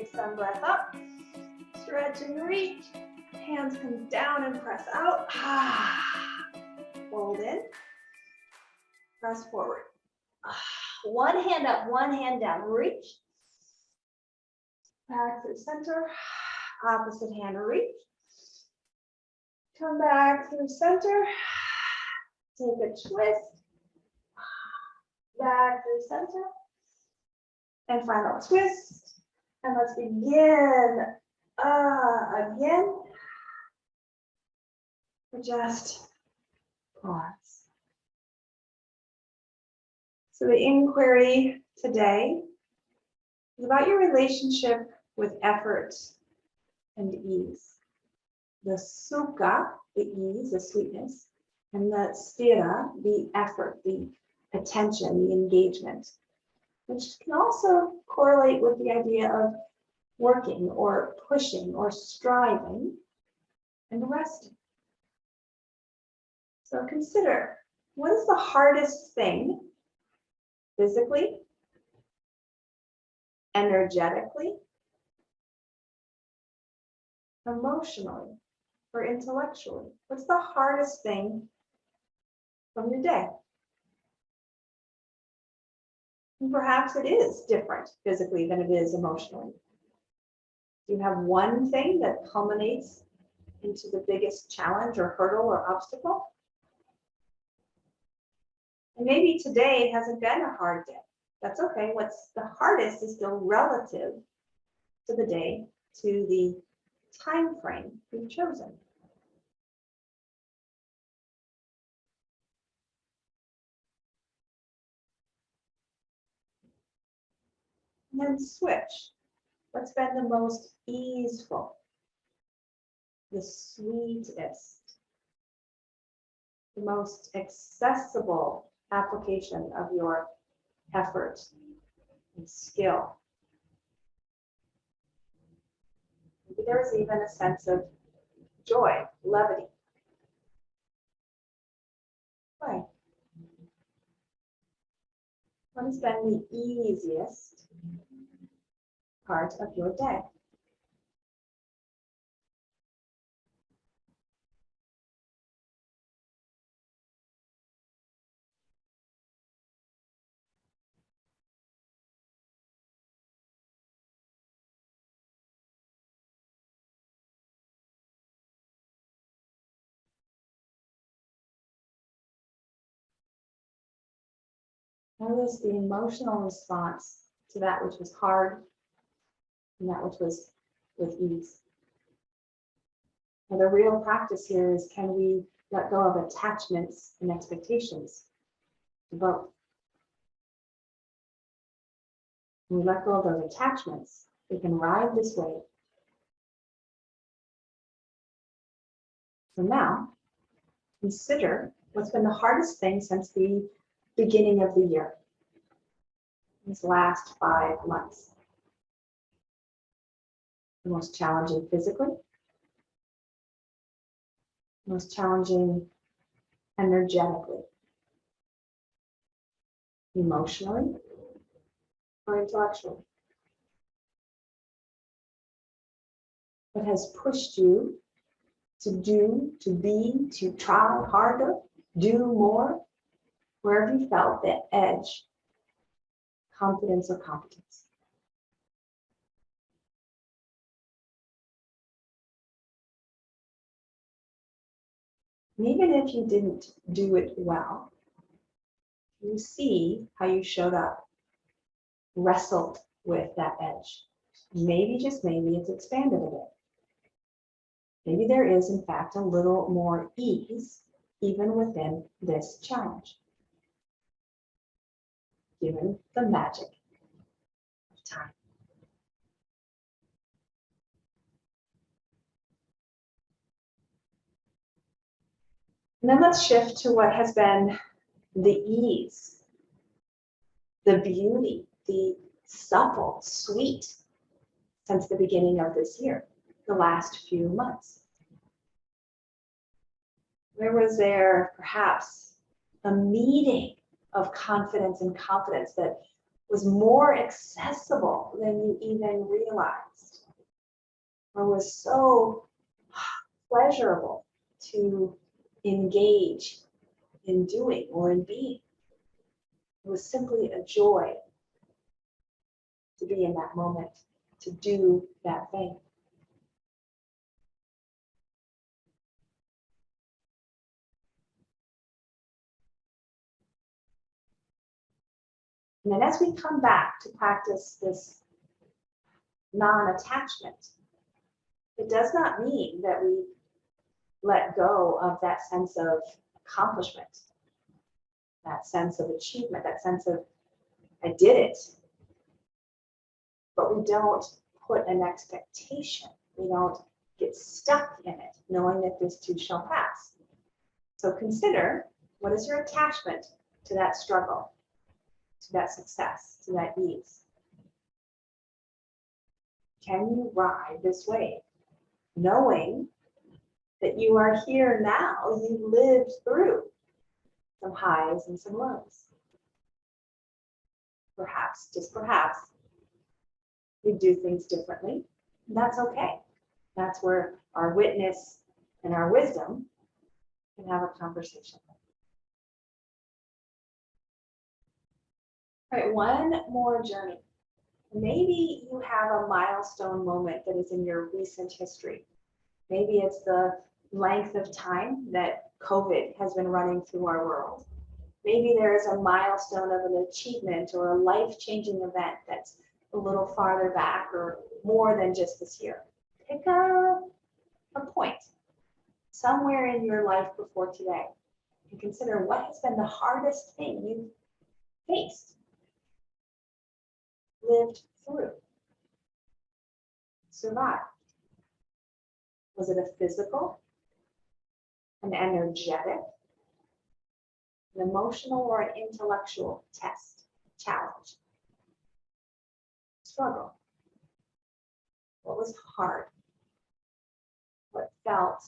big sun breath up. Stretch and reach. Hands come down and press out. Fold in. Press forward. One hand up, one hand down. Reach. Back through center. Opposite hand, reach. Come back through center. Take a twist. Back through center. And final twist. And let's begin again. Just pause. So the inquiry today is about your relationship with effort and ease. The sukha, the ease, the sweetness, and the sthira, the effort, the attention, the engagement, which can also correlate with the idea of working or pushing or striving and resting. So consider, what is the hardest thing physically, energetically, emotionally, or intellectually? What's the hardest thing from your day? And perhaps it is different physically than it is emotionally. Do you have one thing that culminates into the biggest challenge or hurdle or obstacle? And maybe today hasn't been a hard day. That's okay. What's the hardest is still relative to the day, to the time frame you've chosen. And then switch. What's been the most easeful, the sweetest, the most accessible application of your effort and skill? Maybe there's even a sense of joy, levity. Right. What has been the easiest part of your day? Notice the emotional response to that which was hard and that which was with ease. Now, the real practice here is, can we let go of attachments and expectations to both? When we let go of those attachments, we can ride this wave. So now, consider what's been the hardest thing since the beginning of the year, these last 5 months. The most challenging physically, most challenging energetically, emotionally, or intellectually. What has pushed you to do, to be, to try harder, do more? Where have you felt the edge, confidence or competence? And even if you didn't do it well, you see how you showed up, wrestled with that edge. Maybe, just maybe, it's expanded a bit. Maybe there is, in fact, a little more ease even within this challenge, given the magic of time. And then let's shift to what has been the ease, the beauty, the supple, sweet since the beginning of this year, the last few months. Where was there perhaps a meeting of confidence and competence that was more accessible than you even realized, or was so pleasurable to engage in doing or in being. It was simply a joy to be in that moment, to do that thing. And then as we come back to practice this non-attachment, it does not mean that we let go of that sense of accomplishment, that sense of achievement, that sense of, I did it. But we don't put an expectation. We don't get stuck in it, knowing that this too shall pass. So consider, what is your attachment to that struggle, to that success, to that ease? Can you ride this wave, knowing that you are here now, you lived through some highs and some lows? Perhaps, just perhaps, we do things differently. That's okay. That's where our witness and our wisdom can have a conversation. All right, one more journey. Maybe you have a milestone moment that is in your recent history. Maybe it's the length of time that COVID has been running through our world. Maybe there is a milestone of an achievement or a life-changing event that's a little farther back or more than just this year. Pick a point somewhere in your life before today and consider what has been the hardest thing you've faced, lived through, survived. Was it a physical, an energetic, an emotional, or an intellectual test, challenge, struggle? What was hard? What felt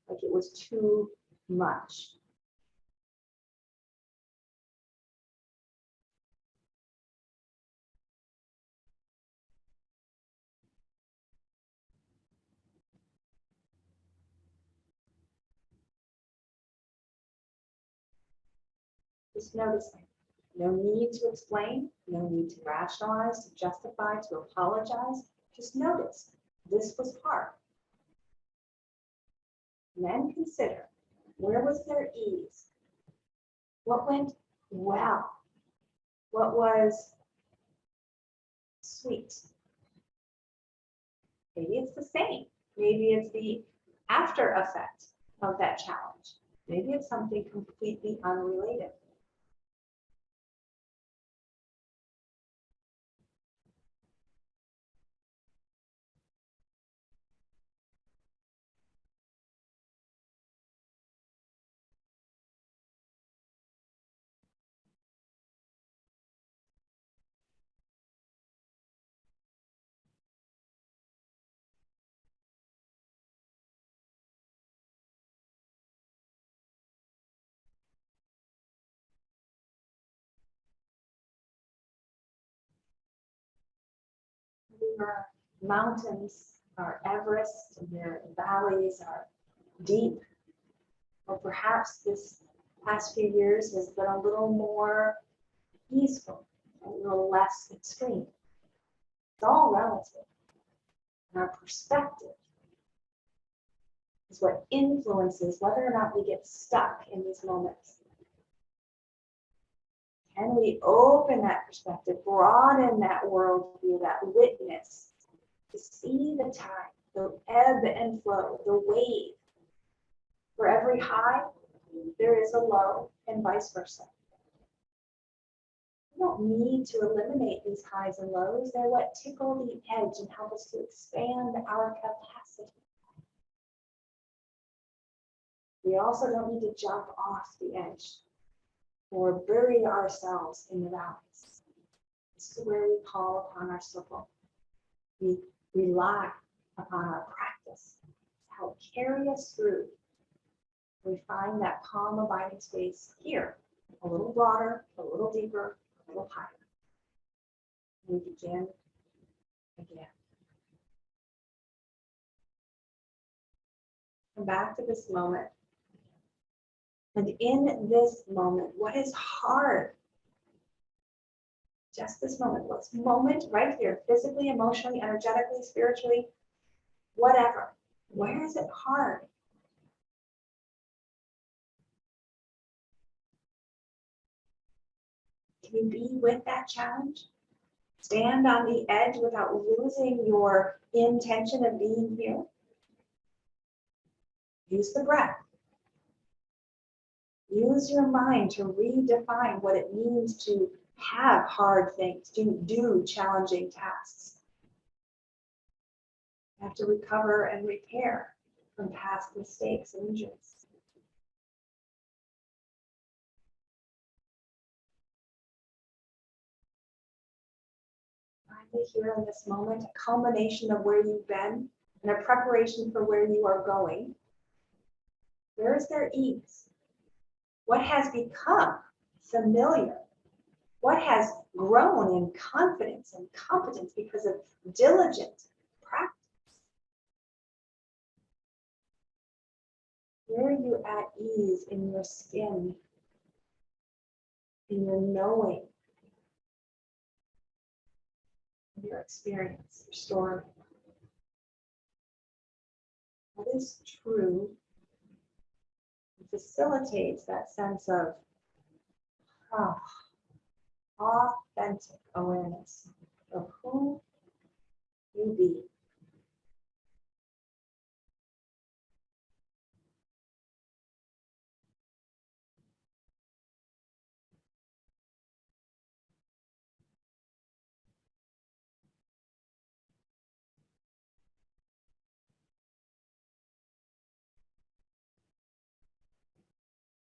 like it was too much? Just noticing. No need to explain, no need to rationalize, to justify, to apologize. Just notice this was hard. And then consider, where was there ease? What went well? What was sweet? Maybe it's the same. Maybe it's the after effect of that challenge. Maybe it's something completely unrelated. Our mountains, our Everest, and their valleys are deep, or perhaps this past few years has been a little more easeful, a little less extreme. It's all relative. And our perspective is what influences whether or not we get stuck in these moments. Can we open that perspective, broaden that worldview, that witness, to see the tide, the ebb and flow, the wave? For every high, there is a low, and vice versa. We don't need to eliminate these highs and lows. They're what tickle the edge and help us to expand our capacity. We also don't need to jump off the edge or bury ourselves in the valleys. This is where we call upon our circle. We rely upon our practice to help carry us through. We find that calm, abiding space here, a little broader, a little deeper, a little higher. We begin again. Come back to this moment. And in this moment, what is hard? Just this moment. What's moment right here, physically, emotionally, energetically, spiritually, whatever. Where is it hard? Can you be with that challenge? Stand on the edge without losing your intention of being here. Use the breath. Use your mind to redefine what it means to have hard things, to do challenging tasks. You have to recover and repair from past mistakes and injuries. Find here in this moment a culmination of where you've been and a preparation for where you are going. Where is there ease? What has become familiar? What has grown in confidence and competence because of diligent practice? Where are you at ease in your skin, in your knowing, in your experience, your story? What is true facilitates that sense of authentic awareness of who you be.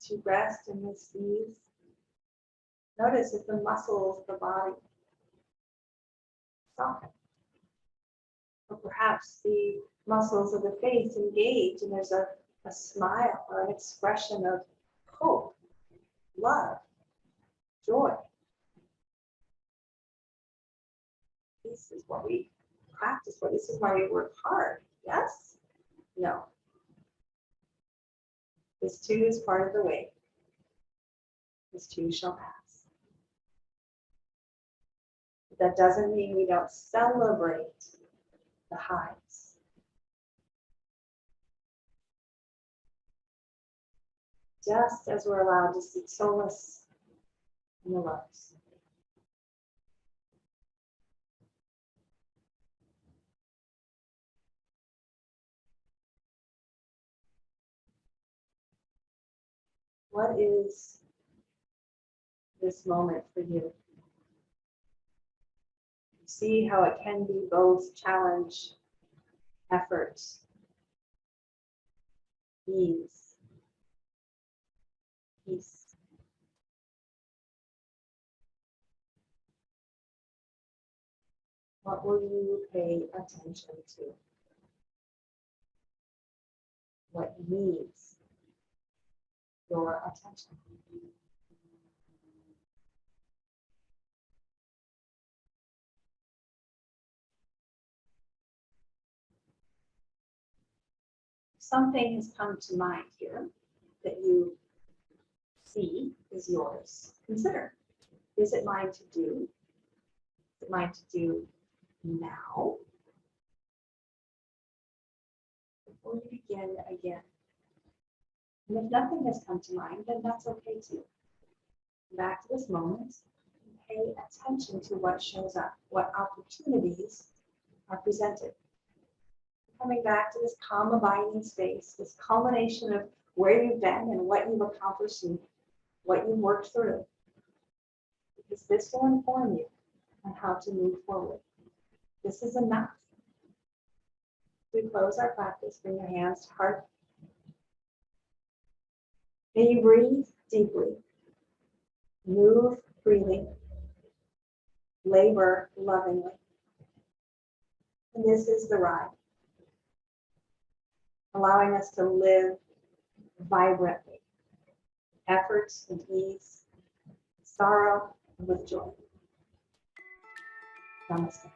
To rest in this ease, notice if the muscles of the body soften, or perhaps the muscles of the face engage and there's a smile or an expression of hope, love, joy. This is what we practice for. This is why we work hard. Yes? No. This too is part of the way. This too shall pass. But that doesn't mean we don't celebrate the highs. Just as we're allowed to seek solace in the lows. What is this moment for you? See how it can be both challenge, effort, ease, peace. What will you pay attention to? What needs your attention? Something has come to mind here that you see is yours. Consider, is it mine to do? Is it mine to do now? Before you begin again. And if nothing has come to mind, then that's okay too. Back to this moment, pay attention to what shows up, what opportunities are presented. Coming back to this calm, abiding space, this culmination of where you've been and what you've accomplished and what you've worked through. Because this will inform you on how to move forward. This is enough. We close our practice, bring your hands to heart. May you breathe deeply, move freely, labor lovingly. And this is the ride, allowing us to live vibrantly, efforts and ease, sorrow and with joy. Namaste.